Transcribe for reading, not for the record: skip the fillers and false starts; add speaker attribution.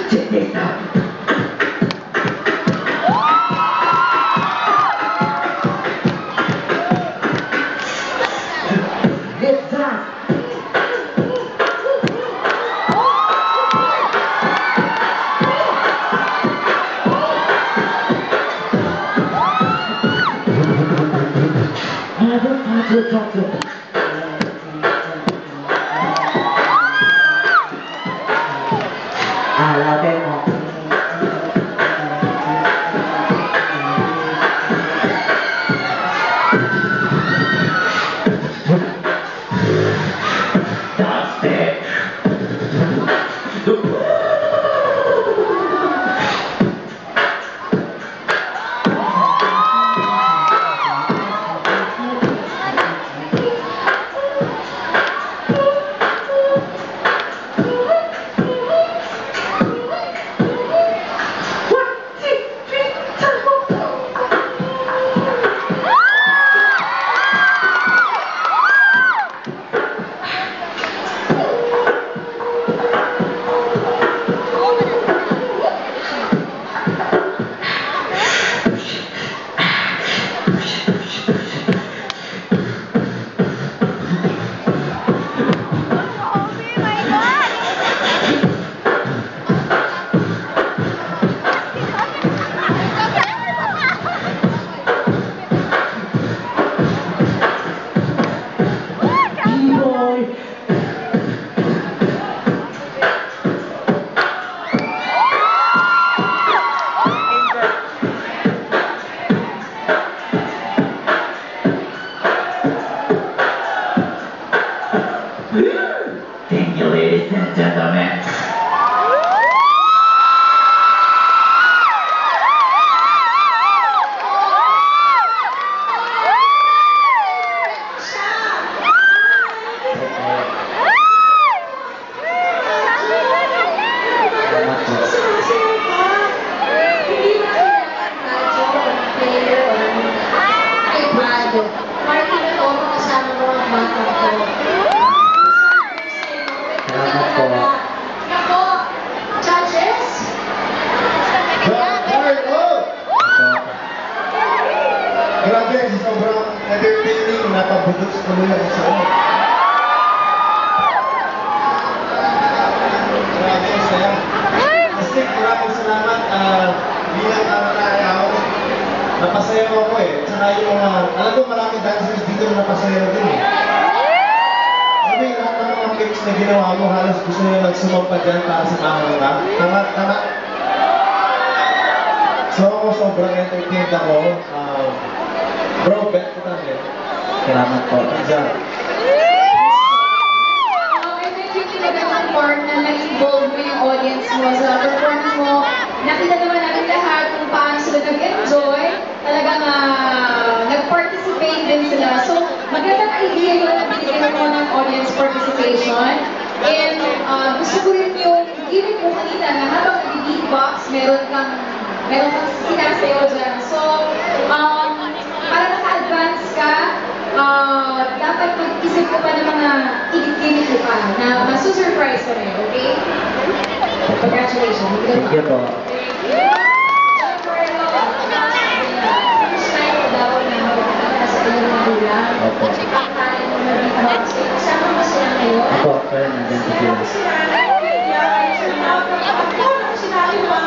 Speaker 1: Check this out. This time. Talk to them. Lao tên họ. That's it. Thank you, ladies and gentlemen.
Speaker 2: Grabe, sobrang entertaining, napabudok sa kamula sa iyo. Grabe, saya. Kasi maraming salamat. Bilang ako, napasaya mo ako eh. Tsaka yung mga, alam ko maraming dancers dito na napasaya din eh. Ano yung lahat ng mga clips na ginawa mo, halos gusto nyo nagsumampa dyan para sa kamang ka? Tama, tama. So ako sobrang entertained ako. Bro, bet ko tayo.
Speaker 1: Salamat po.
Speaker 2: Diyan.
Speaker 3: I think yung kinagandang part na nag-involve mo yung audience mo sa performance mo. Nakita naman natin lahat kung paano sila nag-enjoy. Talagang nag-participate din sila. So, magandang idea yun na binigyan mo ng audience participation. And gusto ko rin yung giving mo kanina na habang nag-beatbox, meron kang sinasayaw dyan. So, para naka-advance ka, dapat mag-isip ka pa ng mga ikit-ikit mo pa na masu-surprise ka rin, okay? Congratulations.
Speaker 1: Thank you po.
Speaker 3: First time ko daw na magkakita sa iyong magulang.
Speaker 1: Opo.
Speaker 3: Kaya mo na-beatbox. Kasama mo sila ngayon?
Speaker 1: Opo, pero nandiyan si Jules.
Speaker 3: Sinabi mo